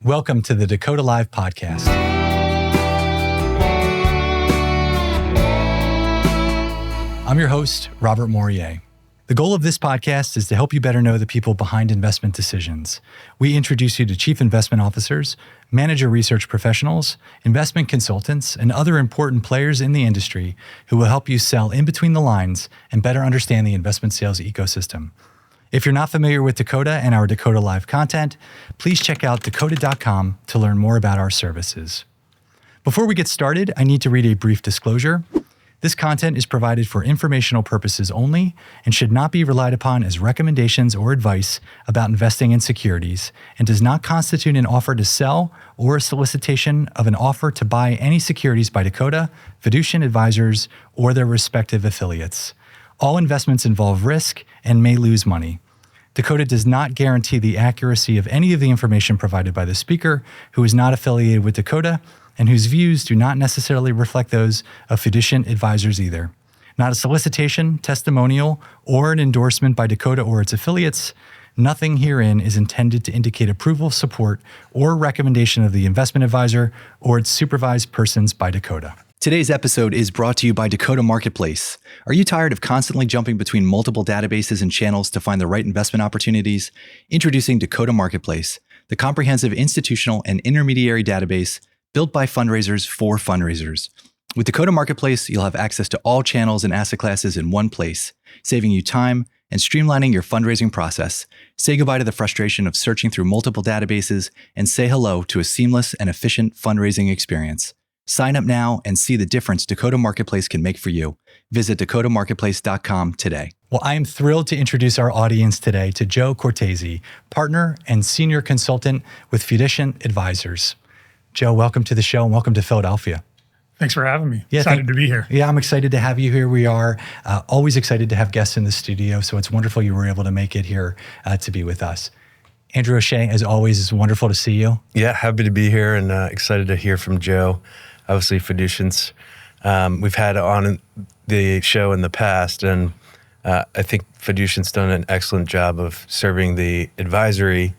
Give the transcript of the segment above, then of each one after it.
Welcome to the Dakota Live podcast. I'm your host, Robert Morier. The goal of this podcast is to help you better know the people behind investment decisions. We introduce you to chief investment officers, manager research professionals, investment consultants, and other important players in the industry who will help you sell in between the lines and better understand the investment sales ecosystem. If you're not familiar with Dakota and our Dakota Live content, please check out dakota.com to learn more about our services. Before we get started, I need to read a brief disclosure. This content is provided for informational purposes only and should not be relied upon as recommendations or advice about investing in securities and does not constitute an offer to sell or a solicitation of an offer to buy any securities by Dakota, Fiducient Advisors, or their respective affiliates. All investments involve risk and may lose money. Dakota does not guarantee the accuracy of any of the information provided by the speaker, who is not affiliated with Dakota, and whose views do not necessarily reflect those of Fiducient Advisors either. Not a solicitation, testimonial, or an endorsement by Dakota or its affiliates. Nothing herein is intended to indicate approval, support, or recommendation of the investment advisor or its supervised persons by Dakota. Today's episode is brought to you by Dakota Marketplace. Are you tired of constantly jumping between multiple databases and channels to find the right investment opportunities? Introducing Dakota Marketplace, the comprehensive institutional and intermediary database built by fundraisers for fundraisers. With Dakota Marketplace, you'll have access to all channels and asset classes in one place, saving you time and streamlining your fundraising process. Say goodbye to the frustration of searching through multiple databases and say hello to a seamless and efficient fundraising experience. Sign up now and see the difference Dakota Marketplace can make for you. Visit dakotamarketplace.com today. Well, I am thrilled to introduce our audience today to Joe Cortese, partner and senior consultant with Fiducient Advisors. Joe, welcome to the show and welcome to Philadelphia. Thanks for having me. Excited to be here. Yeah, I'm excited to have you here. We are always excited to have guests in the studio, so it's wonderful you were able to make it here to be with us. Andrew O'Shea, as always, it's wonderful to see you. Yeah, happy to be here and excited to hear from Joe. Obviously, Fiducients, we've had on the show in the past, and I think Fiducients done an excellent job of serving the advisory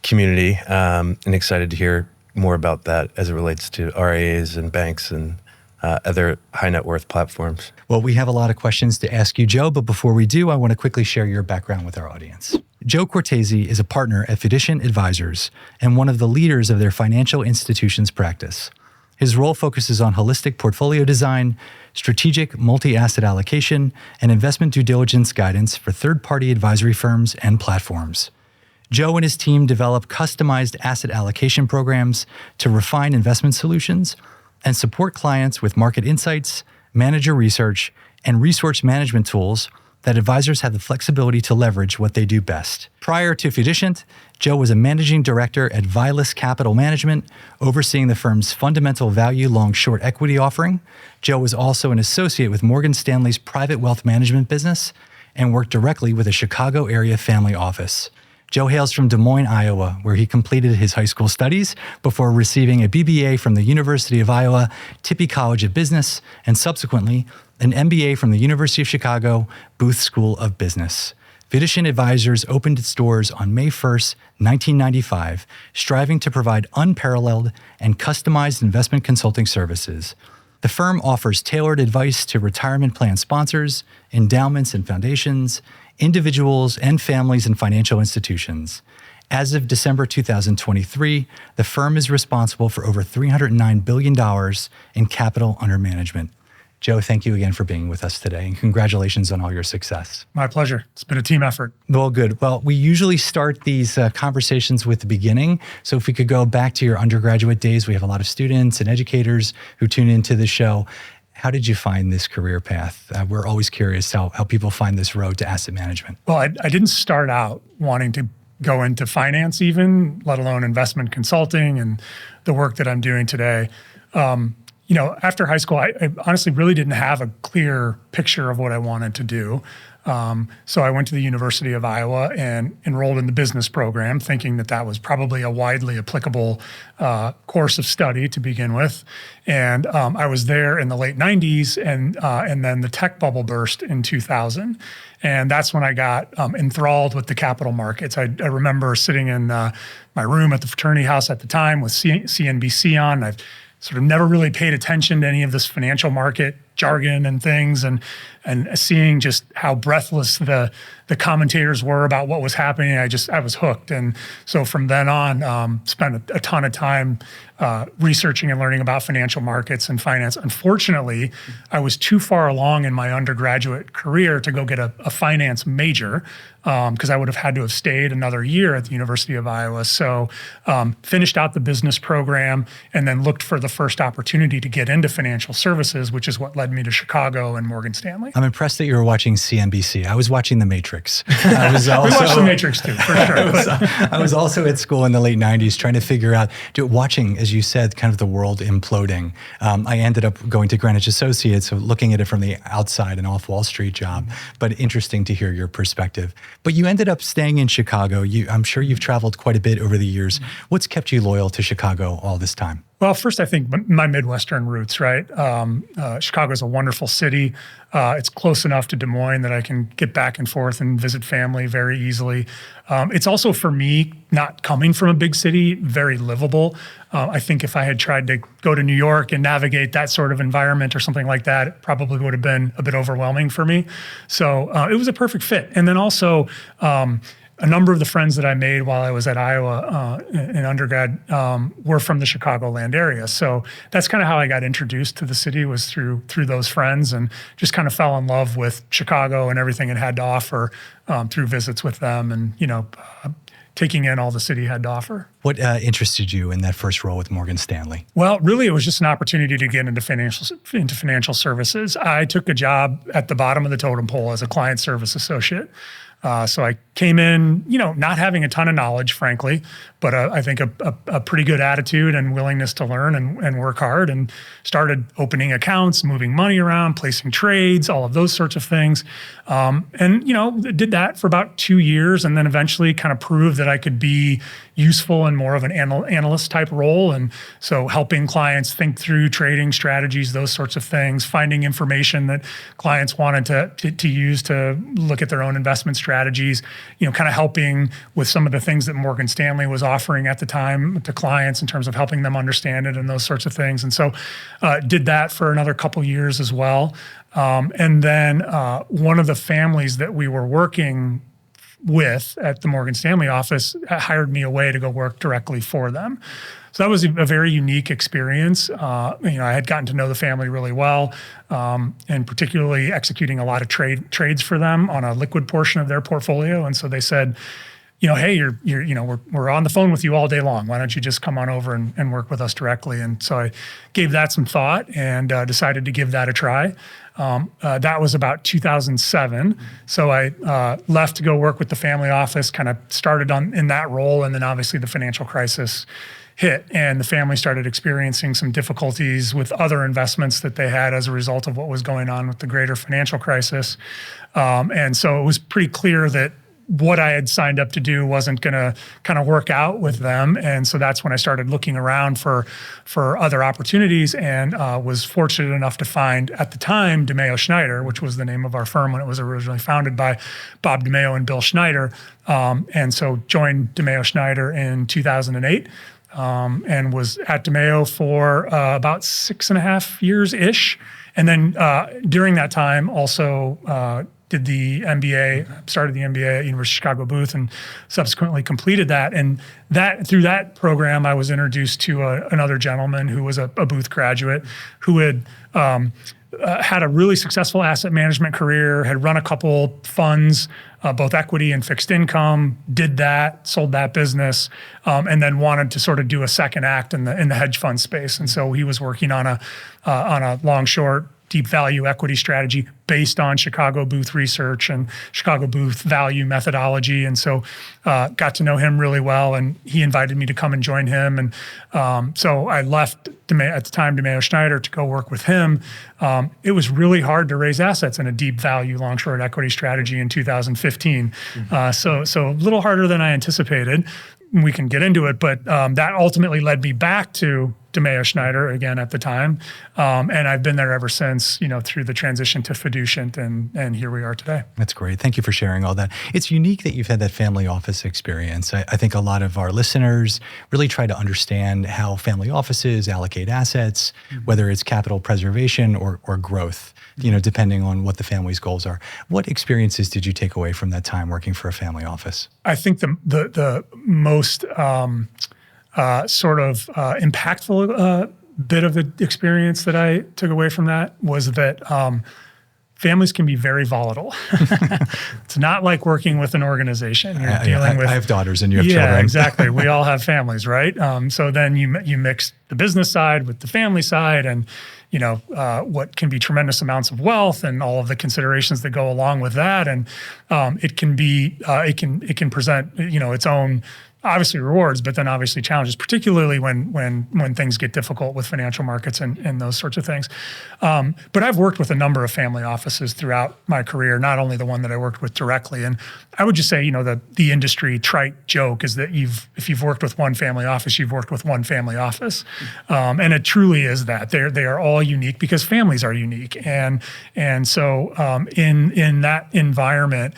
community, and excited to hear more about that as it relates to RIAs and banks and other high net worth platforms. Well, we have a lot of questions to ask you, Joe, but before we do, I want to quickly share your background with our audience. Joe Cortese is a partner at Fiducient Advisors and one of the leaders of their financial institutions practice. His role focuses on holistic portfolio design, strategic multi-asset allocation, and investment due diligence guidance for third-party advisory firms and platforms. Joe and his team develop customized asset allocation programs to refine investment solutions and support clients with market insights, manager research, and resource management tools that advisors have the flexibility to leverage what they do best. Prior to Fiducient, Joe was a managing director at Vilas Capital Management, overseeing the firm's fundamental value long-short equity offering. Joe was also an associate with Morgan Stanley's private wealth management business and worked directly with a Chicago area family office. Joe hails from Des Moines, Iowa, where he completed his high school studies before receiving a BBA from the University of Iowa, Tippie College of Business, and subsequently an MBA from the University of Chicago, Booth School of Business. Fiducient Advisors opened its doors on May 1st, 1995, striving to provide unparalleled and customized investment consulting services. The firm offers tailored advice to retirement plan sponsors, endowments and foundations, individuals and families and financial institutions. As of December 2023, the firm is responsible for over $309 billion in capital under management. Joe, thank you again for being with us today, and congratulations on all your success. My pleasure. It's been a team effort. Well, good. Well, we usually start these conversations with the beginning. So if we could go back to your undergraduate days, we have a lot of students and educators who tune into the show. How did you find this career path? We're always curious how people find this road to asset management. Well, I didn't start out wanting to go into finance even, let alone investment consulting and the work that I'm doing today. After high school, I honestly really didn't have a clear picture of what I wanted to do. So I went to the University of Iowa and enrolled in the business program, thinking that that was probably a widely applicable course of study to begin with. And I was there in the late 90s, and then the tech bubble burst in 2000. And that's when I got enthralled with the capital markets. I remember sitting in my room at the fraternity house at the time with CNBC on. I've sort of never really paid attention to any of this financial market jargon and things, and seeing just how breathless the commentators were about what was happening. I was hooked. And so from then on, spent a ton of time researching and learning about financial markets and finance. Unfortunately, I was too far along in my undergraduate career to go get a finance major, because I would have had to have stayed another year at the University of Iowa. So finished out the business program and then looked for the first opportunity to get into financial services, which is what led me to Chicago and Morgan Stanley. I'm impressed that you were watching CNBC. I was watching The Matrix. We watched The Matrix too, for sure. I was also at school in the late 90s trying to figure out, watching, as you said, kind of the world imploding. I ended up going to Greenwich Associates, so looking at it from the outside, an off Wall Street job, but interesting to hear your perspective. But you ended up staying in Chicago. I'm sure you've traveled quite a bit over the years. What's kept you loyal to Chicago all this time? Well, first, I think my Midwestern roots, right? Chicago is a wonderful city. It's close enough to Des Moines that I can get back and forth and visit family very easily. It's also, for me, not coming from a big city, very livable. I think if I had tried to go to New York and navigate that sort of environment or something like that, it probably would have been a bit overwhelming for me. So it was a perfect fit. And then also, a number of the friends that I made while I was at Iowa in undergrad were from the Chicagoland area. So that's kind of how I got introduced to the city, was through those friends, and just kind of fell in love with Chicago and everything it had to offer through visits with them, and taking in all the city had to offer. What interested you in that first role with Morgan Stanley? Well, really, it was just an opportunity to get into financial services. I took a job at the bottom of the totem pole as a client service associate. So I came in, not having a ton of knowledge, frankly, but I think a pretty good attitude and willingness to learn and work hard, and started opening accounts, moving money around, placing trades, all of those sorts of things. And did that for about 2 years, and then eventually kind of proved that I could be useful in more of an analyst type role. And so helping clients think through trading strategies, those sorts of things, finding information that clients wanted to use to look at their own investment strategies, kind of helping with some of the things that Morgan Stanley was offering at the time to clients in terms of helping them understand it and those sorts of things. And so did that for another couple years as well. And then one of the families that we were working with at the Morgan Stanley office hired me away to go work directly for them. So that was a very unique experience. I had gotten to know the family really well, and particularly executing a lot of trades for them on a liquid portion of their portfolio. And so they said, hey, we're on the phone with you all day long. Why don't you just come on over and work with us directly? And so I gave that some thought and decided to give that a try. That was about 2007. So I left to go work with the family office, kind of started in that role. And then obviously the financial crisis hit, and the family started experiencing some difficulties with other investments that they had as a result of what was going on with the greater financial crisis. And so it was pretty clear that what I had signed up to do wasn't going to kind of work out with them. And so that's when I started looking around for other opportunities, and was fortunate enough to find, at the time, DeMayo Schneider, which was the name of our firm when it was originally founded by Bob DeMayo and Bill Schneider. And so joined DeMayo Schneider in 2008. And was at DeMayo for about 6.5 years-ish. And then during that time, also did the MBA, started the MBA at University of Chicago Booth, and subsequently completed that. And through that program, I was introduced to another gentleman who was a Booth graduate, who had had a really successful asset management career, had run a couple funds, both equity and fixed income, did that, sold that business, and then wanted to sort of do a second act in the hedge fund space. And so he was working on a long short deep value equity strategy based on Chicago Booth research and Chicago Booth value methodology. And so got to know him really well, and he invited me to come and join him. And so I left at the time DeMayo Schneider to go work with him. It was really hard to raise assets in a deep value long short equity strategy in 2015. So a little harder than I anticipated. We can get into it, but that ultimately led me back to DeMayo Schneider again at the time. And I've been there ever since, through the transition to Fiducient, and here we are today. That's great. Thank you for sharing all that. It's unique that you've had that family office experience. I think a lot of our listeners really try to understand how family offices allocate assets, whether it's capital preservation or growth, depending on what the family's goals are. What experiences did you take away from that time working for a family office? I think the most impactful bit of the experience that I took away from that was that families can be very volatile. It's not like working with an organization. You're dealing with. I have daughters, and you have children. Yeah, exactly. We all have families, right? So then you mix the business side with the family side, and what can be tremendous amounts of wealth and all of the considerations that go along with that, and it can present its own obviously rewards, but then obviously challenges, particularly when things get difficult with financial markets and those sorts of things. But I've worked with a number of family offices throughout my career, not only the one that I worked with directly. And I would just say, the industry trite joke is that if you've worked with one family office, you've worked with one family office. And it truly is that. They are all unique because families are unique. And so in that environment,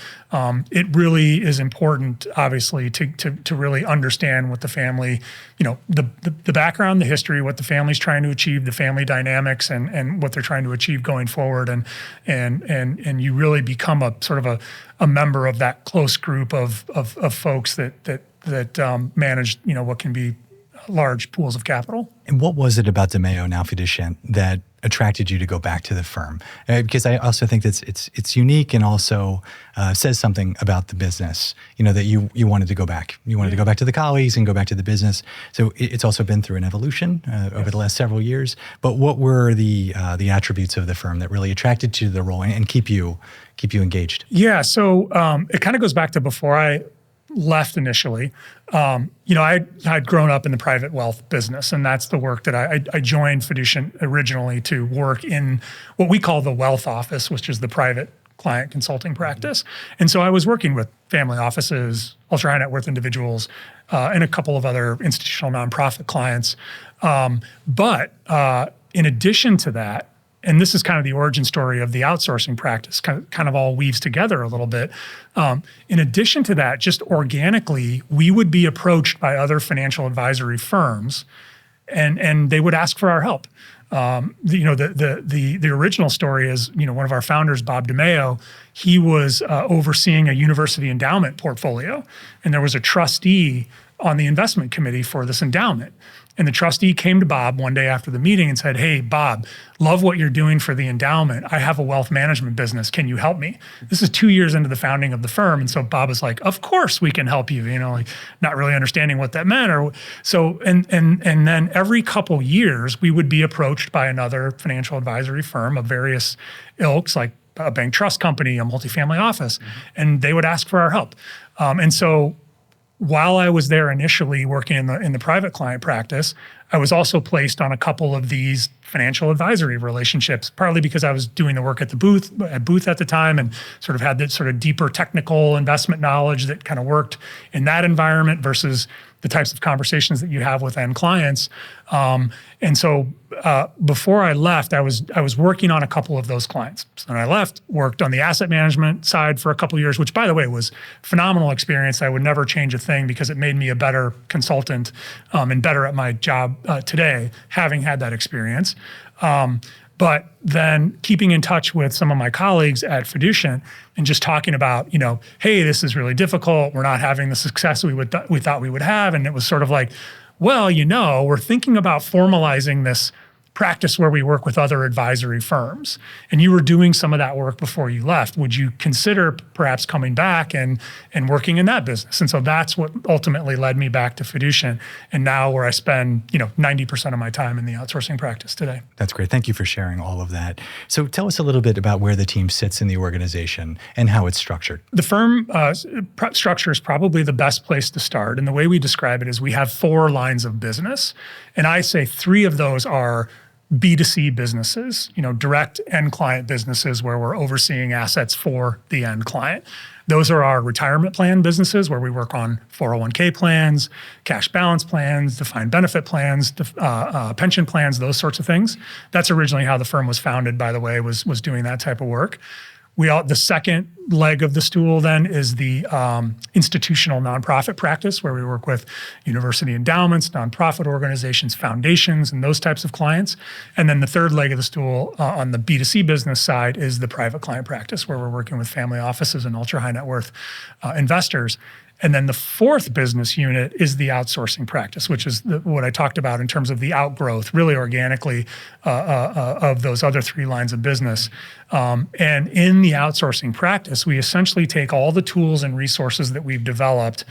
it really is important, obviously, to really understand what the family, the background, the history, what the family's trying to achieve, the family dynamics, and what they're trying to achieve going forward, and you really become a sort of a member of that close group of folks that manage what can be large pools of capital. And what was it about DeMayo, now Fiducient, that attracted you to go back to the firm? Because I also think that it's unique and also says something about the business, that you wanted to go back. You wanted to go back to the colleagues and go back to the business. So it's also been through an evolution over the last several years. But what were the attributes of the firm that really attracted you to the role and keep you engaged? Yeah, so it kind of goes back to before I left initially. I'd grown up in the private wealth business, and that's the work that I joined Fiducient originally to work in what we call the wealth office, which is the private client consulting practice. And so I was working with family offices, ultra high net worth individuals, and a couple of other institutional nonprofit clients. But in addition to that, and this is kind of the origin story of the outsourcing practice, kind of all weaves together a little bit. In addition to that, just organically, we would be approached by other financial advisory firms, and they would ask for our help. The original story is, one of our founders, Bob DeMayo, he was overseeing a university endowment portfolio, and there was a trustee on the investment committee for this endowment. And the trustee came to Bob one day after the meeting and said, "Hey, Bob, love what you're doing for the endowment. I have a wealth management business. Can you help me?" This is 2 years into the founding of the firm. And so Bob was like, "Of course we can help you," not really understanding what that meant. And then every couple years, we would be approached by another financial advisory firm of various ilks, like a bank trust company, a multifamily office, and they would ask for our help. And so while I was there initially working in the private client practice, I was also placed on a couple of these financial advisory relationships, partly because I was doing the work at Booth at the time and sort of had that sort of deeper technical investment knowledge that kind of worked in that environment versus the types of conversations that you have with end clients. And so before I left, I was working on a couple of those clients. So when I left, worked on the asset management side for a couple of years, which, by the way, was phenomenal experience. I would never change a thing because it made me a better consultant and better at my job today, having had that experience. But then keeping in touch with some of my colleagues at Fiducient and just talking about, hey, this is really difficult. We're not having the success we thought we would have. And it was sort of like, well, we're thinking about formalizing this practice where we work with other advisory firms, and you were doing some of that work before you left, would you consider perhaps coming back and working in that business? And so that's what ultimately led me back to Fiducient, and now where I spend 90% of my time in the outsourcing practice today. That's great. Thank you for sharing all of that. So tell us a little bit about where the team sits in the organization and how it's structured. The firm structure is probably the best place to start, and the way we describe it is we have 4 lines of business, and I say 3 of those are B2C businesses, direct end client businesses where we're overseeing assets for the end client. Those are our retirement plan businesses where we work on 401k plans, cash balance plans, defined benefit plans, pension plans, those sorts of things. That's originally how the firm was founded, by the way, was doing that type of work. The second leg of the stool then is the institutional nonprofit practice, where we work with university endowments, nonprofit organizations, foundations, and those types of clients. And then the third leg of the stool on the B2C business side is the private client practice, where we're working with family offices and ultra high net worth investors. And then the fourth business unit is the outsourcing practice, which is what I talked about in terms of the outgrowth, really organically, of those other 3 lines of business. And in the outsourcing practice, we essentially take all the tools and resources that we've developed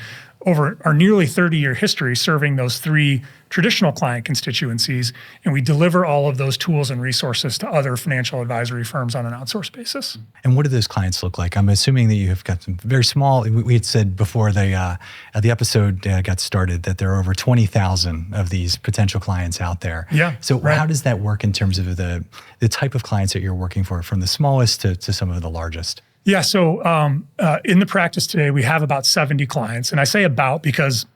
over our nearly 30-year history serving those 3 traditional client constituencies, and we deliver all of those tools and resources to other financial advisory firms on an outsourced basis. And what do those clients look like? I'm assuming that you have got some very small, we had said before the episode got started that there are over 20,000 of these potential clients out there. Yeah. So right. How does that work in terms of the type of clients that you're working for, from the smallest to some of the largest? Yeah, so in the practice today, we have about 70 clients. And I say about because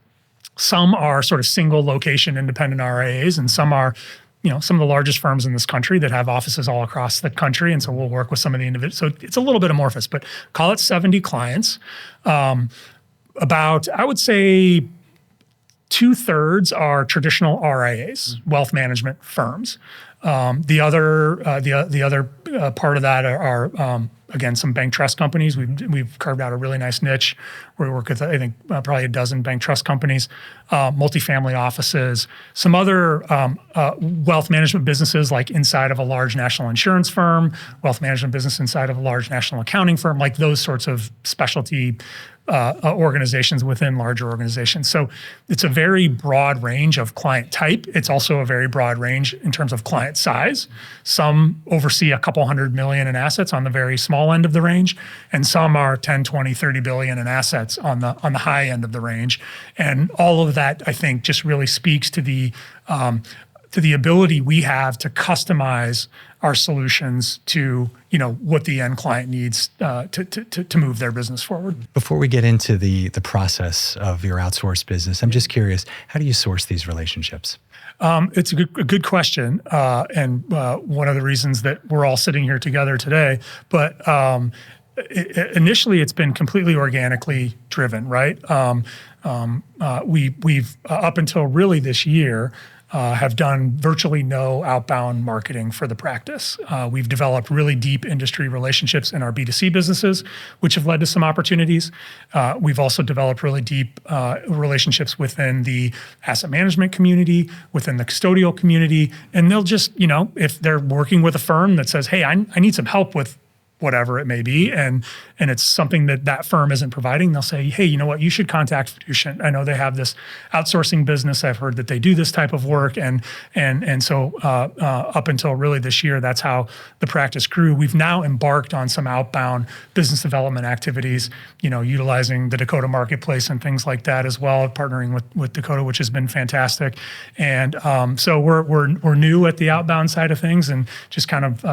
some are sort of single location independent RIAs, and some are, some of the largest firms in this country that have offices all across the country. And so we'll work with some of the individuals. So it's a little bit amorphous, but call it 70 clients. About, I would say, 2/3 are traditional RIAs, wealth management firms. The other part of that are again, some bank trust companies. We've carved out a really nice niche where we work with, I think, probably a dozen bank trust companies, multifamily offices, some other wealth management businesses like inside of a large national insurance firm, wealth management business inside of a large national accounting firm, like those sorts of specialty organizations within larger organizations. So it's a very broad range of client type. It's also a very broad range in terms of client size. Some oversee a couple $100 million in assets on the very small end of the range, and some are 10, 20, 30 billion in assets on the high end of the range. And all of that, I think, just really speaks to the ability we have to customize our solutions to what the end client needs to move their business forward. Before we get into the process of your outsourced business, I'm just curious, how do you source these relationships? It's a good question, and one of the reasons that we're all sitting here together today. But initially, it's been completely organically driven, right? We've up until really this year, have done virtually no outbound marketing for the practice. We've developed really deep industry relationships in our B2C businesses, which have led to some opportunities. We've also developed really deep relationships within the asset management community, within the custodial community, and they'll just, if they're working with a firm that says, hey, I need some help with whatever it may be, and it's something that firm isn't providing, they'll say, hey, you know what, you should contact Fiducient. I know they have this outsourcing business. I've heard that they do this type of work. And so up until really this year, that's how the practice grew. We've now embarked on some outbound business development activities, utilizing the Dakota marketplace and things like that as well, partnering with Dakota, which has been fantastic. And so we're new at the outbound side of things and just kind of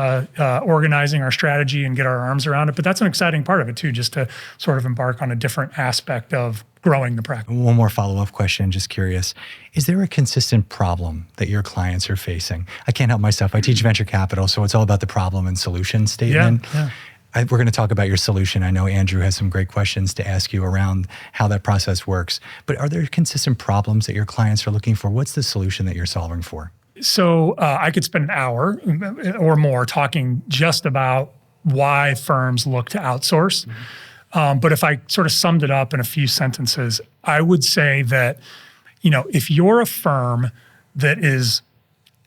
organizing our strategy and get our arms around it. But that's an exciting part of it too, just to sort of embark on a different aspect of growing the practice. One more follow-up question, just curious. Is there a consistent problem that your clients are facing? I can't help myself. I teach venture capital, so it's all about the problem and solution statement. Yeah. We're going to talk about your solution. I know Andrew has some great questions to ask you around how that process works. But are there consistent problems that your clients are looking for? What's the solution that you're solving for? So I could spend an hour or more talking just about why firms look to outsource. But if I sort of summed it up in a few sentences, I would say that, if you're a firm that is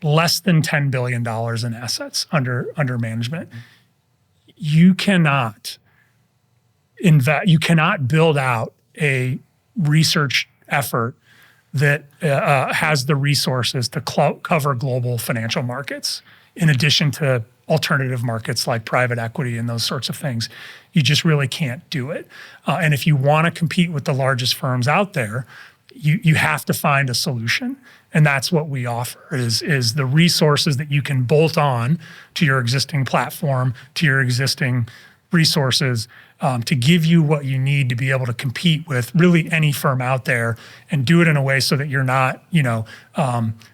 less than $10 billion in assets under management, you cannot build out a research effort that has the resources to cover global financial markets, in addition to alternative markets like private equity and those sorts of things. You just really can't do it. And if you want to compete with the largest firms out there, you have to find a solution. And that's what we offer, is the resources that you can bolt on to your existing platform, to your existing resources, to give you what you need to be able to compete with really any firm out there, and do it in a way so that you're not,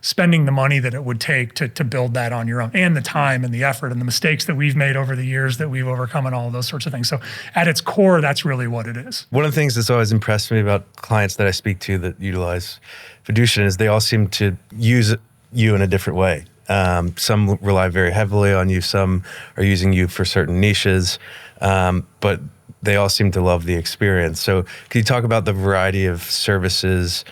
spending the money that it would take to build that on your own, and the time and the effort and the mistakes that we've made over the years that we've overcome and all of those sorts of things. So at its core, that's really what it is. One of the things that's always impressed me about clients that I speak to that utilize Fiducient is they all seem to use you in a different way. Some rely very heavily on you. Some are using you for certain niches, but they all seem to love the experience. So can you talk about the variety of services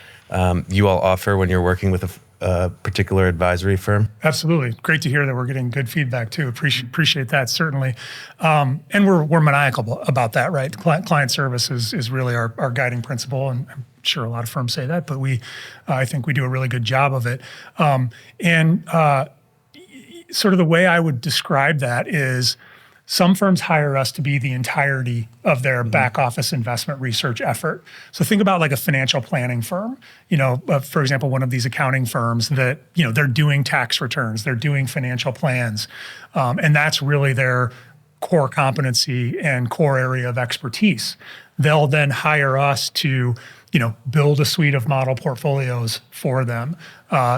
you all offer when you're working with a particular advisory firm? Absolutely. Great to hear that we're getting good feedback too. Appreciate that, certainly. And we're maniacal about that, right? Client service is really our guiding principle, and I'm sure a lot of firms say that, but I think we do a really good job of it. Sort of the way I would describe that is, some firms hire us to be the entirety of their back office investment research effort. So think about like a financial planning firm, for example, one of these accounting firms that, they're doing tax returns, they're doing financial plans, and that's really their core competency and core area of expertise. They'll then hire us to build a suite of model portfolios for them,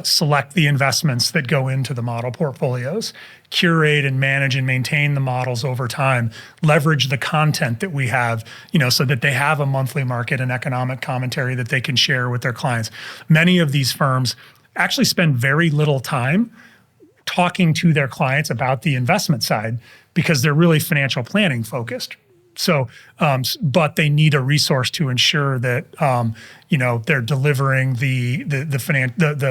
select the investments that go into the model portfolios, curate and manage and maintain the models over time, leverage the content that we have, so that they have a monthly market and economic commentary that they can share with their clients. Many of these firms actually spend very little time talking to their clients about the investment side because they're really financial planning focused. So, but they need a resource to ensure that they're delivering the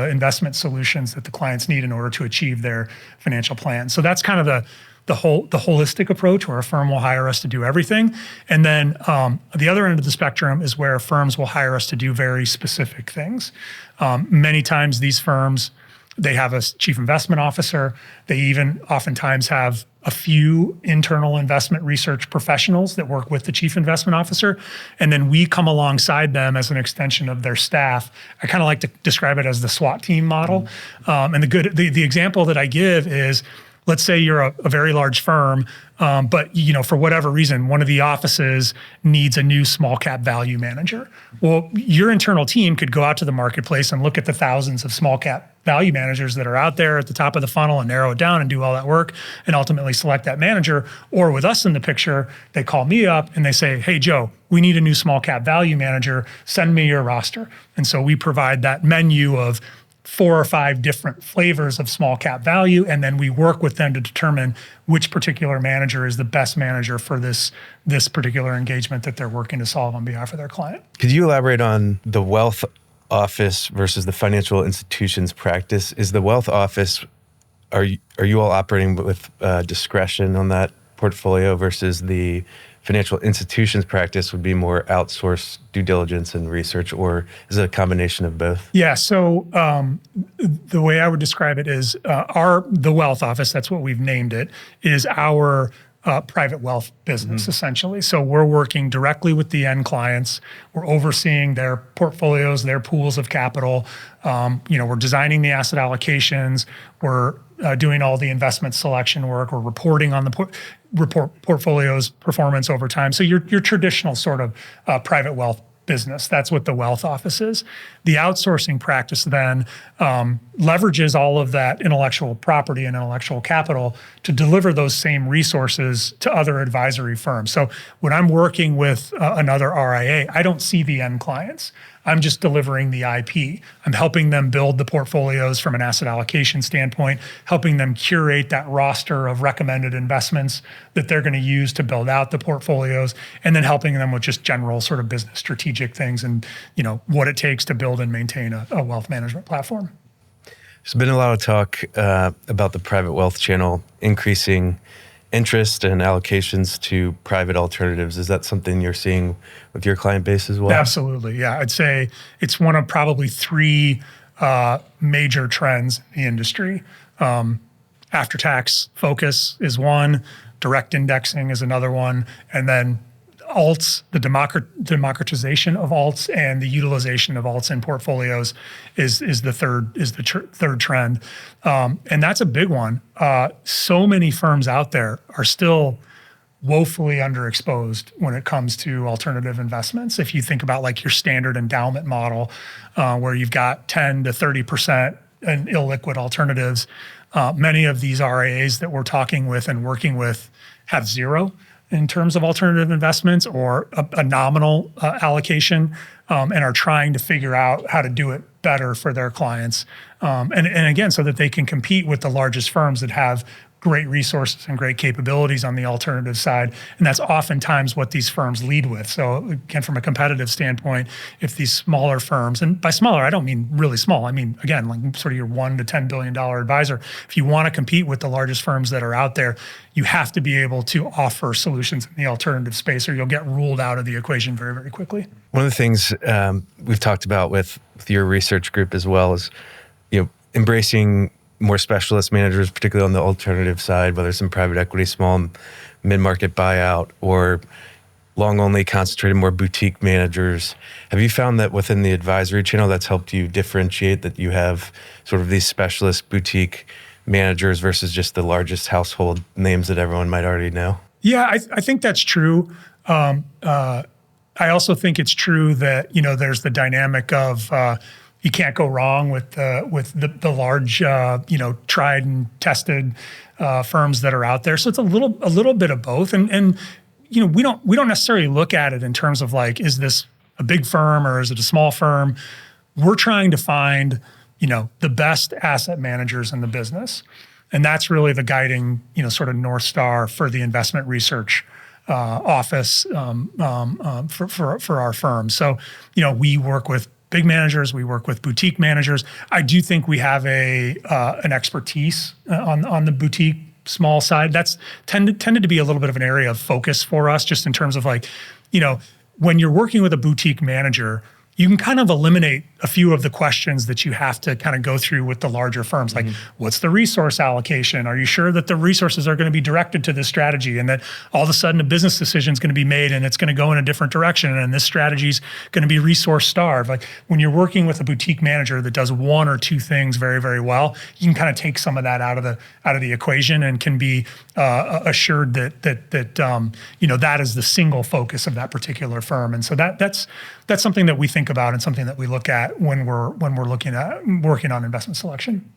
investment solutions that the clients need in order to achieve their financial plan. So that's kind of the holistic approach, where a firm will hire us to do everything. And then the other end of the spectrum is where firms will hire us to do very specific things. Many times these firms, they have a chief investment officer. They even oftentimes have a few internal investment research professionals that work with the chief investment officer. And then we come alongside them as an extension of their staff. I kind of like to describe it as the SWAT team model. And the example that I give is, let's say you're a very large firm, but for whatever reason, one of the offices needs a new small cap value manager. Well, your internal team could go out to the marketplace and look at the thousands of small cap value managers that are out there at the top of the funnel and narrow it down and do all that work and ultimately select that manager. Or with us in the picture, they call me up and they say, "Hey, Joe, we need a new small cap value manager. Send me your roster." And so we provide that menu of 4 or 5 different flavors of small cap value, and then we work with them to determine which particular manager is the best manager for this particular engagement that they're working to solve on behalf of their client. Could you elaborate on the wealth office versus the financial institutions practice? Is the wealth office, are you all operating with discretion on that portfolio versus the financial institutions practice would be more outsourced due diligence and research, or is it a combination of both? Yeah, so the way I would describe it is the wealth office, that's what we've named it, is our private wealth business, essentially. So we're working directly with the end clients. We're overseeing their portfolios, their pools of capital. We're designing the asset allocations. We're doing all the investment selection work. We're reporting on the portfolio's performance over time. So your traditional sort of private wealth business. That's what the wealth office is. The outsourcing practice then leverages all of that intellectual property and intellectual capital to deliver those same resources to other advisory firms. So when I'm working with another RIA, I don't see the end clients. I'm just delivering the IP. I'm helping them build the portfolios from an asset allocation standpoint, helping them curate that roster of recommended investments that they're going to use to build out the portfolios, and then helping them with just general sort of business strategic things and what it takes to build and maintain a wealth management platform. There's been a lot of talk about the private wealth channel increasing interest and allocations to private alternatives. Is that something you're seeing with your client base as well? Absolutely, yeah. I'd say it's one of probably three major trends in the industry. After-tax focus is one, direct indexing is another one, and then alts, the democratization of alts and the utilization of alts in portfolios is the third trend, and that's a big one. So many firms out there are still woefully underexposed when it comes to alternative investments. If you think about like your standard endowment model, where you've got 10 to 30% in illiquid alternatives, many of these RIAs that we're talking with and working with have zero in terms of alternative investments or a nominal allocation, and are trying to figure out how to do it better for their clients. And again, so that they can compete with the largest firms that have great resources and great capabilities on the alternative side. And that's oftentimes what these firms lead with. So again, from a competitive standpoint, if these smaller firms, and by smaller, I don't mean really small. I mean, again, like sort of your $1 to $10 billion advisor, if you want to compete with the largest firms that are out there, you have to be able to offer solutions in the alternative space or you'll get ruled out of the equation very, very quickly. One of the things we've talked about with your research group as well is, embracing more specialist managers, particularly on the alternative side, whether it's in private equity, small, mid-market buyout, or long-only concentrated, more boutique managers. Have you found that within the advisory channel that's helped you differentiate, that you have sort of these specialist boutique managers versus just the largest household names that everyone might already know? Yeah, I think that's true. I also think it's true that, there's the dynamic of you can't go wrong with the large, tried and tested firms that are out there. So it's a little bit of both. And we don't necessarily look at it in terms of like, is this a big firm or is it a small firm? We're trying to find, the best asset managers in the business. And that's really the guiding, sort of North Star for the investment research office for our firm. So, we work with big managers, we work with boutique managers. I do think we have an expertise on the boutique small side. That's tended to be a little bit of an area of focus for us, just in terms of like, when you're working with a boutique manager, you can kind of eliminate a few of the questions that you have to kind of go through with the larger firms. Like, what's the resource allocation? Are you sure that the resources are going to be directed to this strategy and that all of a sudden a business decision is going to be made and it's going to go in a different direction and this strategy is going to be resource starved? Like, when you're working with a boutique manager that does one or two things very, very well, you can kind of take some of that out of the equation and can be assured that that is the single focus of that particular firm. And so that's something that we think about and something that we look at when we're working on investment selection.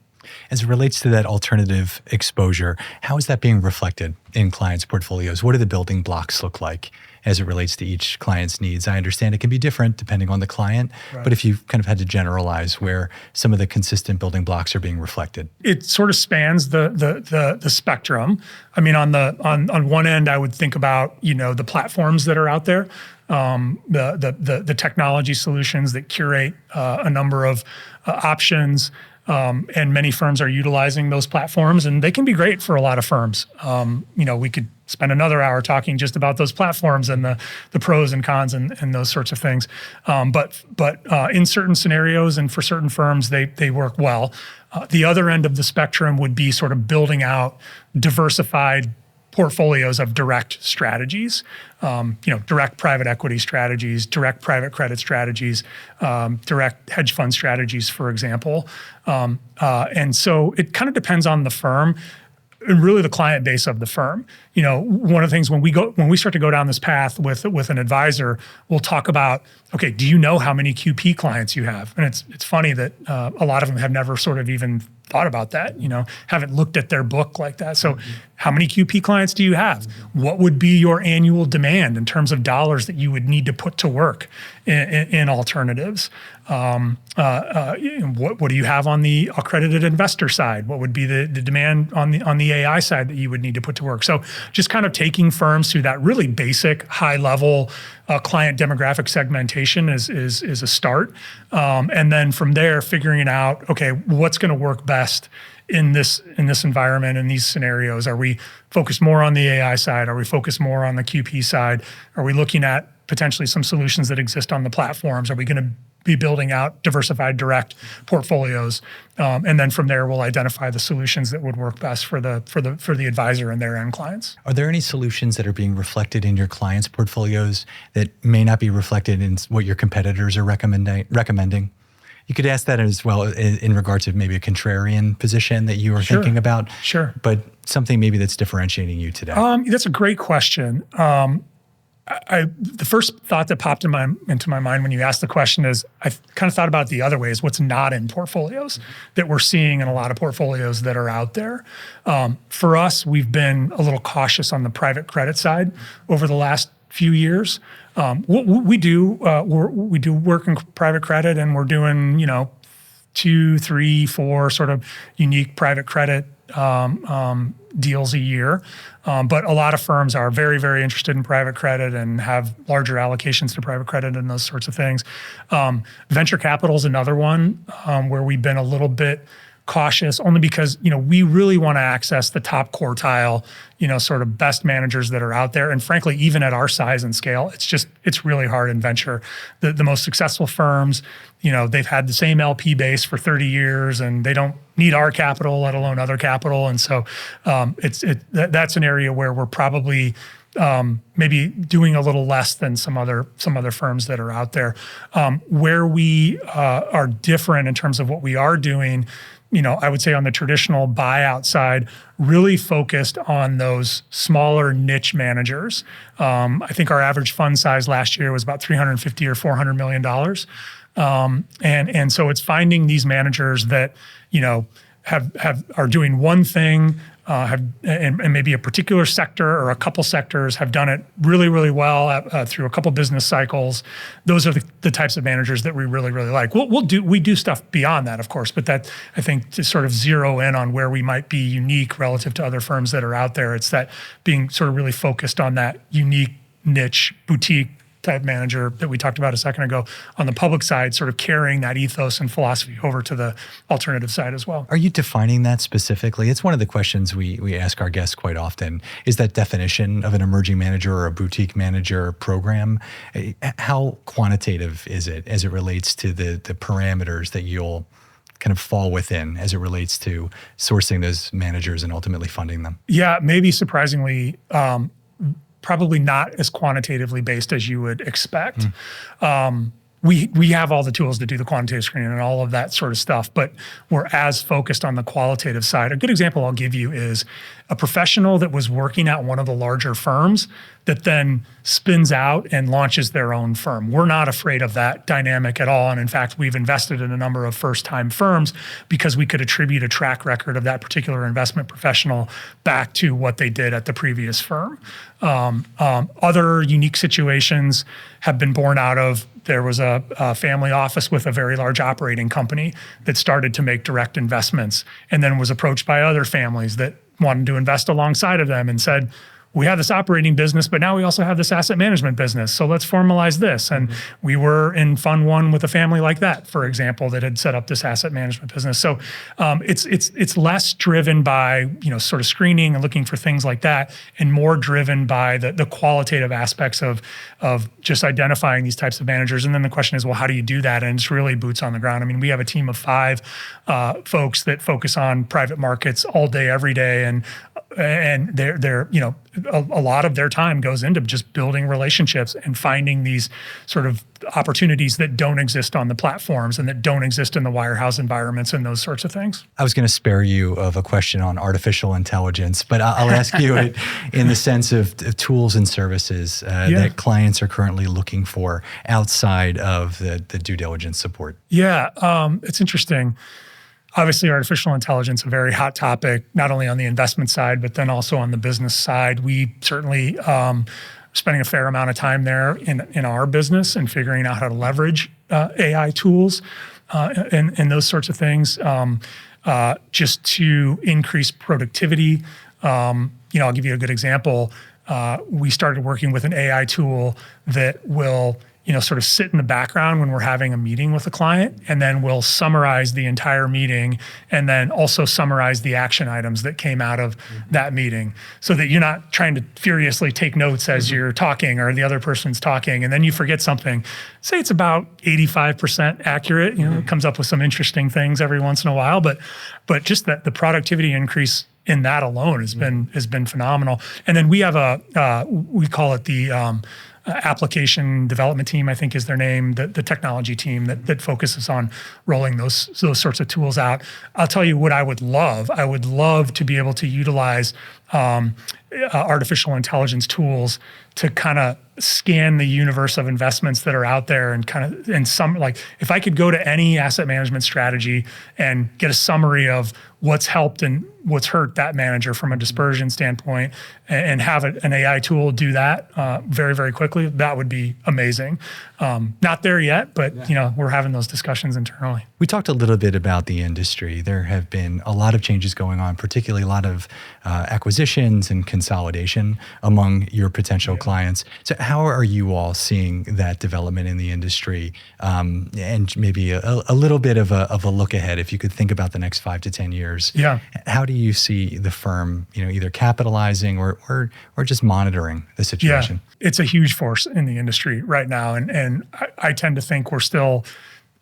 As it relates to that alternative exposure, how is that being reflected in clients' portfolios? What do the building blocks look like as it relates to each client's needs? I understand it can be different depending on the client, right, but if you kind of had to generalize where some of the consistent building blocks are being reflected. It sort of spans the spectrum. I mean, on one end, I would think about, the platforms that are out there. The technology solutions that curate a number of options, and many firms are utilizing those platforms, and they can be great for a lot of firms. We could spend another hour talking just about those platforms and the pros and cons and those sorts of things. But in certain scenarios and for certain firms, they work well. The other end of the spectrum would be sort of building out diversified portfolios of direct strategies, direct private equity strategies, direct private credit strategies, direct hedge fund strategies, for example. And so it kind of depends on the firm and really the client base of the firm. One of the things when we start to go down this path with an advisor, we'll talk about, okay, do you know how many QP clients you have? And it's funny that a lot of them have never sort of even thought about that, haven't looked at their book like that. So how many QP clients do you have? What would be your annual demand in terms of dollars that you would need to put to work in alternatives? What do you have on the accredited investor side? What would be the demand on the AI side that you would need to put to work? So just kind of taking firms through that really basic, high level client demographic segmentation is a start, and then from there figuring out, okay, what's going to work best in this environment, in these scenarios. Are we focused more on the AI side? Are we focused more on the QP side? Are we looking at potentially some solutions that exist on the platforms? Are we going to be building out diversified direct portfolios? And then from there, we'll identify the solutions that would work best for the advisor and their end clients. Are there any solutions that are being reflected in your clients' portfolios that may not be reflected in what your competitors are recommending? You could ask that as well in regard to maybe a contrarian position that you are thinking about. Sure. But something maybe that's differentiating you today. That's a great question. The first thought that popped into my mind when you asked the question is, I kind of thought about it the other way, is what's not in portfolios that we're seeing in a lot of portfolios that are out there. For us, we've been a little cautious on the private credit side over the last few years. We do work in private credit, and we're doing 2, 3, 4 sort of unique private credit deals a year. But a lot of firms are very, very interested in private credit and have larger allocations to private credit and those sorts of things. Venture capital is another one where we've been a little bit cautious, only because we really want to access the top quartile, sort of best managers that are out there. And frankly, even at our size and scale, it's really hard in venture. The most successful firms, they've had the same LP base for 30 years, and they don't need our capital, let alone other capital. And so that's an area where we're probably maybe doing a little less than some other firms that are out there. Where we are different in terms of what we are doing, I would say on the traditional buyout side, really focused on those smaller niche managers. I think our average fund size last year was about $350 or $400 million. And so it's finding these managers that, are doing one thing, and maybe a particular sector or a couple sectors have done it really, really well through a couple business cycles. Those are the types of managers that we really, really like. We do stuff beyond that, of course, but that, I think, to sort of zero in on where we might be unique relative to other firms that are out there, it's that being sort of really focused on that unique niche boutique type manager that we talked about a second ago on the public side, sort of carrying that ethos and philosophy over to the alternative side as well. Are you defining that specifically? It's one of the questions we ask our guests quite often. Is that definition of an emerging manager or a boutique manager program, how quantitative is it as it relates to the parameters that you'll kind of fall within as it relates to sourcing those managers and ultimately funding them? Yeah, maybe surprisingly, probably not as quantitatively based as you would expect. We have all the tools to do the quantitative screening and all of that sort of stuff, but we're as focused on the qualitative side. A good example I'll give you is a professional that was working at one of the larger firms that then spins out and launches their own firm. We're not afraid of that dynamic at all. And in fact, we've invested in a number of first-time firms because we could attribute a track record of that particular investment professional back to what they did at the previous firm. Other unique situations have been born out of, there was a family office with a very large operating company that started to make direct investments and then was approached by other families that wanted to invest alongside of them and said, we have this operating business, but now we also have this asset management business. So let's formalize this. And we were in fund one with a family like that, for example, that had set up this asset management business. So it's less driven by, sort of screening and looking for things like that, and more driven by the qualitative aspects of just identifying these types of managers. And then the question is, well, how do you do that? And it's really boots on the ground. I mean, we have a team of 5 folks that focus on private markets all day, every day. And they're a lot of their time goes into just building relationships and finding these sort of opportunities that don't exist on the platforms and that don't exist in the wirehouse environments and those sorts of things. I was going to spare you of a question on artificial intelligence, but I'll ask you it in the sense of tools and services that clients are currently looking for outside of the due diligence support. Yeah, it's interesting. Obviously, artificial intelligence, a very hot topic, not only on the investment side, but then also on the business side. We certainly spending a fair amount of time there in our business and figuring out how to leverage AI tools and those sorts of things just to increase productivity. I'll give you a good example. We started working with an AI tool that will sort of sit in the background when we're having a meeting with a client, and then we'll summarize the entire meeting and then also summarize the action items that came out of that meeting, so that you're not trying to furiously take notes as you're talking or the other person's talking, and then you forget something. Say it's about 85% accurate. It comes up with some interesting things every once in a while, but just that the productivity increase in that alone has been phenomenal. And then we have we call it the application development team, I think is their name, the technology team that focuses on rolling those sorts of tools out. I'll tell you what I would love. I would love to be able to utilize artificial intelligence tools to kind of scan the universe of investments that are out there and if I could go to any asset management strategy and get a summary of what's helped and what's hurt that manager from a dispersion standpoint, and have an AI tool do that very, very quickly, that would be amazing. Not there yet, but we're having those discussions internally. We talked a little bit about the industry. There have been a lot of changes going on, particularly a lot of acquisitions and consolidation among your potential clients. So how are you all seeing that development in the industry? And maybe a little bit of a look ahead, if you could think about the next 5 to 10 years. Yeah. How do you see the firm, either capitalizing or just monitoring the situation? Yeah, it's a huge force in the industry right now. And I tend to think we're still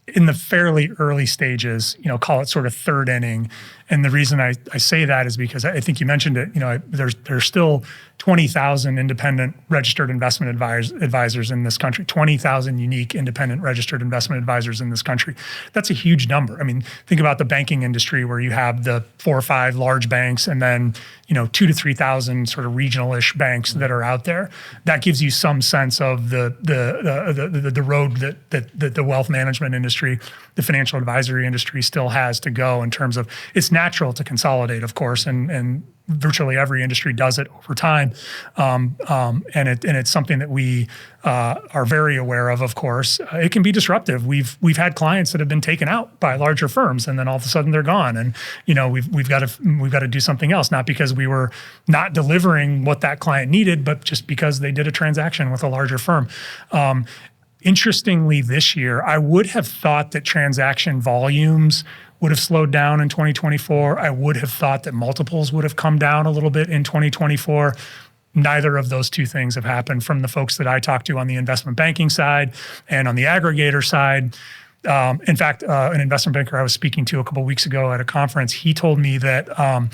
in the fairly early stages, call it sort of third inning. And the reason I say that is because I think you mentioned it, there's still 20,000 independent registered investment advisors in this country, 20,000 unique independent registered investment advisors in this country. That's a huge number. I mean, think about the banking industry where you have the 4 or 5 large banks and then, 2,000 to 3,000 sort of regional-ish banks that are out there. That gives you some sense of the road that the wealth management industry, the financial advisory industry still has to go in terms of, it's natural to consolidate, of course, and virtually every industry does it over time, and it's something that we are very aware of course. It can be disruptive. We've had clients that have been taken out by larger firms, and then all of a sudden they're gone, and we've got to do something else, not because we were not delivering what that client needed, but just because they did a transaction with a larger firm. Interestingly, this year, I would have thought that transaction volumes would have slowed down in 2024. I would have thought that multiples would have come down a little bit in 2024. Neither of those two things have happened from the folks that I talked to on the investment banking side and on the aggregator side. In fact, an investment banker I was speaking to a couple of weeks ago at a conference, he told me that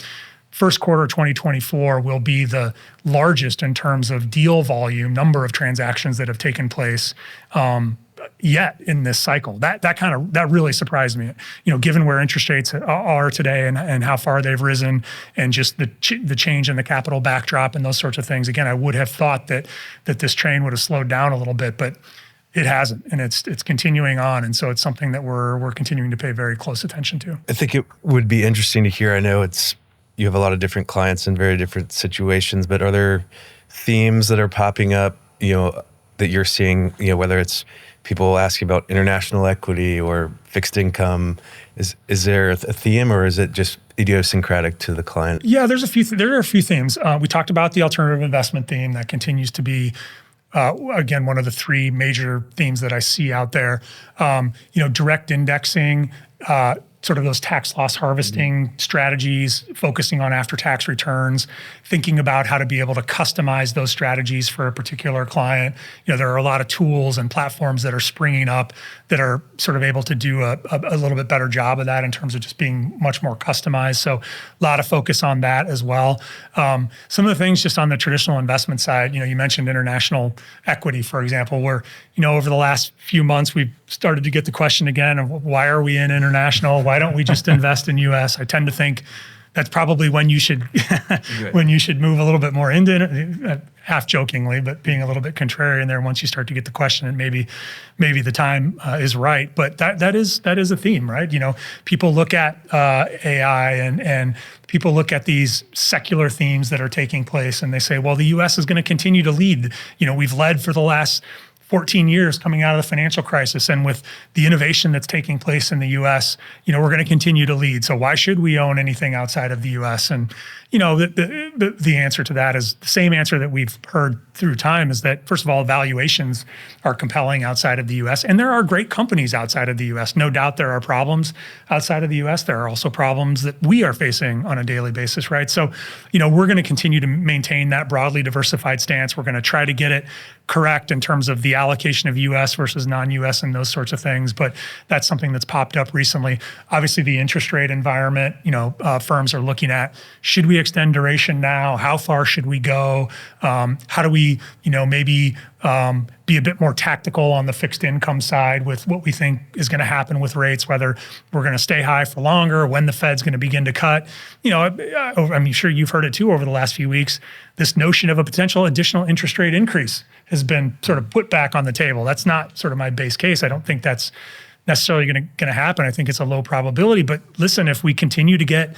first quarter 2024 will be the largest in terms of deal volume, number of transactions that have taken place yet in this cycle. That really surprised me. Given where interest rates are today and how far they've risen, and just the change in the capital backdrop and those sorts of things. Again, I would have thought that this train would have slowed down a little bit, but it hasn't, and it's continuing on, and so it's something that we're continuing to pay very close attention to. I think it would be interesting to hear. I know you have a lot of different clients in very different situations, but are there themes that are popping up, that you're seeing, whether it's people asking about international equity or fixed income? Is there a theme, or is it just idiosyncratic to the client? Yeah, there are a few themes. We talked about the alternative investment theme that continues to be, again, one of the 3 major themes that I see out there. Direct indexing, sort of those tax loss harvesting strategies, focusing on after-tax returns, thinking about how to be able to customize those strategies for a particular client. There are a lot of tools and platforms that are springing up that are sort of able to do a little bit better job of that in terms of just being much more customized. So a lot of focus on that as well. Some of the things just on the traditional investment side, you mentioned international equity, for example, where, over the last few months, we've started to get the question again of why are we in international? Why don't we just invest in U.S.? I tend to think that's probably when you should when you should move a little bit more into it, half jokingly, but being a little bit contrarian there. Once you start to get the question, and maybe the time is right. But that is a theme, right? People look at AI and people look at these secular themes that are taking place, and they say, well, the U.S. is going to continue to lead. We've led for the last 14 years coming out of the financial crisis, and with the innovation that's taking place in the U.S., we're going to continue to lead. So why should we own anything outside of the U.S.? And the answer to that is the same answer that we've heard through time, is that first of all, valuations are compelling outside of the U.S., and there are great companies outside of the U.S. No doubt there are problems outside of the U.S. There are also problems that we are facing on a daily basis, right? So, we're going to continue to maintain that broadly diversified stance. We're going to try to get it correct in terms of the allocation of U.S. versus non-U.S. and those sorts of things. But that's something that's popped up recently. Obviously, the interest rate environment, firms are looking at, should we extend duration now? How far should we go? How do we, maybe be a bit more tactical on the fixed income side with what we think is going to happen with rates, whether we're going to stay high for longer, when the Fed's going to begin to cut. I'm sure you've heard it too over the last few weeks. This notion of a potential additional interest rate increase has been sort of put back on the table. That's not sort of my base case. I don't think that's necessarily going to happen. I think it's a low probability. But listen, if we continue to get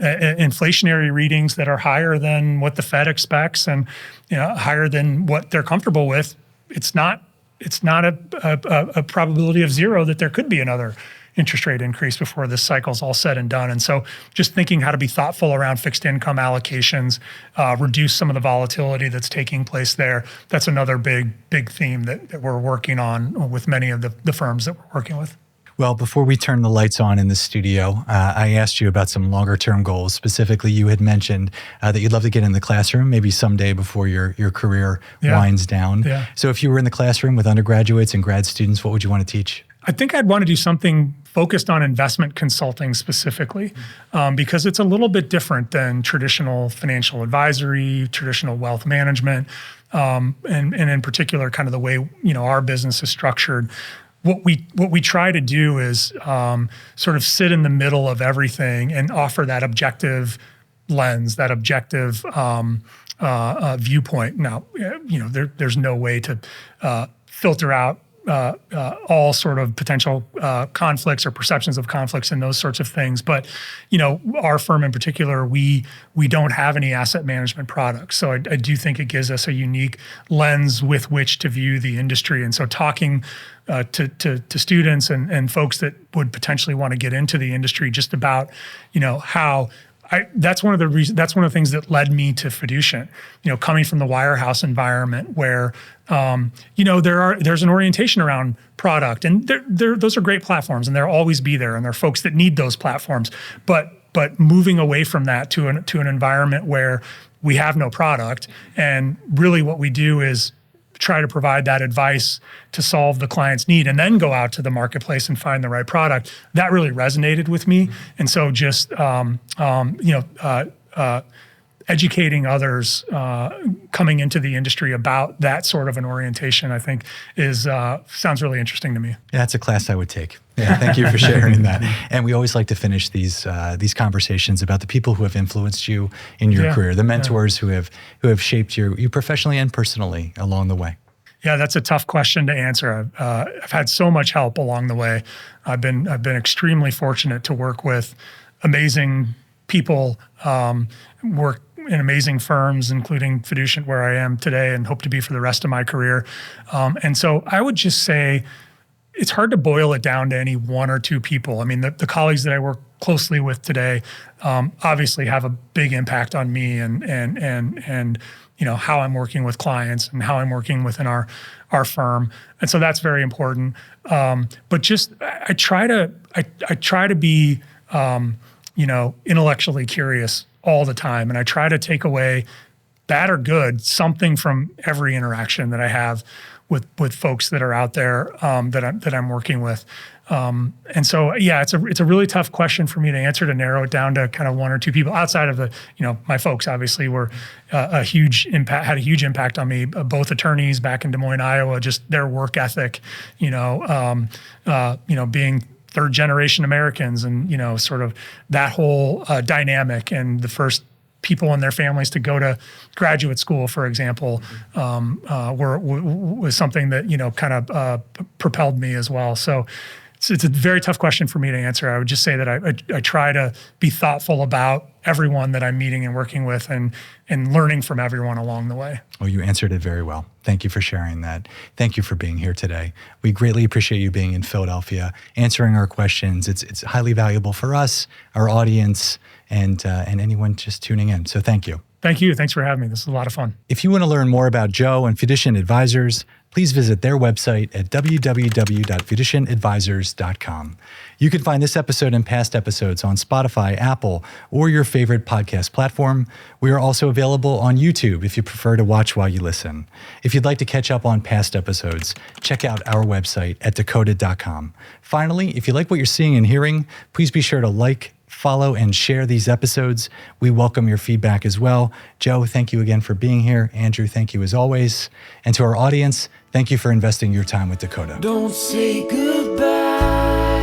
inflationary readings that are higher than what the Fed expects and higher than what they're comfortable with, it's not a probability of zero that there could be another interest rate increase before this cycle's all said and done. And so just thinking how to be thoughtful around fixed income allocations, reduce some of the volatility that's taking place there. That's another big theme that we're working on with many of the firms that we're working with. Well, before we turn the lights on in the studio, I asked you about some longer term goals. Specifically, you had mentioned that you'd love to get in the classroom, maybe someday before your career winds down. Yeah. So if you were in the classroom with undergraduates and grad students, what would you want to teach? I think I'd want to do something focused on investment consulting specifically, because it's a little bit different than traditional financial advisory, traditional wealth management, and in particular, kind of the way our business is structured. What we try to do is sort of sit in the middle of everything and offer that objective lens, that objective viewpoint. Now, there's no way to filter out all sort of potential conflicts or perceptions of conflicts and those sorts of things. But, our firm in particular, we don't have any asset management products. So I do think it gives us a unique lens with which to view the industry. And so talking to students and folks that would potentially want to get into the industry just about, how that's one of the things that led me to Fiducient, coming from the wirehouse environment where, there's an orientation around product, and those are great platforms, and they'll always be there, and there are folks that need those platforms. But moving away from that to an environment where we have no product, and really what we do is try to provide that advice to solve the client's need and then go out to the marketplace and find the right product. That really resonated with me. And so just, educating others coming into the industry about that sort of an orientation, I think sounds really interesting to me. Yeah, that's a class I would take. Yeah, thank you for sharing that. And we always like to finish these conversations about the people who have influenced you in your career, the mentors who have shaped you professionally and personally along the way. Yeah, that's a tough question to answer. I've had so much help along the way. I've been extremely fortunate to work with amazing people, work in amazing firms, including Fiducient, where I am today and hope to be for the rest of my career. And so I would just say it's hard to boil it down to any one or two people. I mean, the colleagues that I work closely with today obviously have a big impact on me and how I'm working with clients and how I'm working within our firm. And so that's very important. But just I try to be intellectually curious all the time. And I try to take away, bad or good, something from every interaction that I have with folks that are out there that I'm working with. And so, yeah, it's a really tough question for me to answer, to narrow it down to kind of one or two people outside of my folks. Obviously, were had a huge impact on me. Both attorneys back in Des Moines, Iowa, just their work ethic. Being third generation Americans, and sort of that whole dynamic, and the first people in their families to go to graduate school, for example, was something that kind of propelled me as well. So it's a very tough question for me to answer. I would just say that I try to be thoughtful about everyone that I'm meeting and working with, and learning from everyone along the way. Well, you answered it very well. Thank you for sharing that. Thank you for being here today. We greatly appreciate you being in Philadelphia, answering our questions. It's highly valuable for us, our audience, and anyone just tuning in. So thank you. Thank you. Thanks for having me. This is a lot of fun. If you want to learn more about Joe and Fiducient Advisors, please visit their website at www.fiducientadvisors.com. You can find this episode and past episodes on Spotify, Apple, or your favorite podcast platform. We are also available on YouTube if you prefer to watch while you listen. If you'd like to catch up on past episodes, check out our website at dakota.com. Finally, if you like what you're seeing and hearing, please be sure to like, follow, and share these episodes. We welcome your feedback as well. Joe, thank you again for being here. Andrew, thank you as always. And to our audience, thank you for investing your time with Dakota. Don't say goodbye.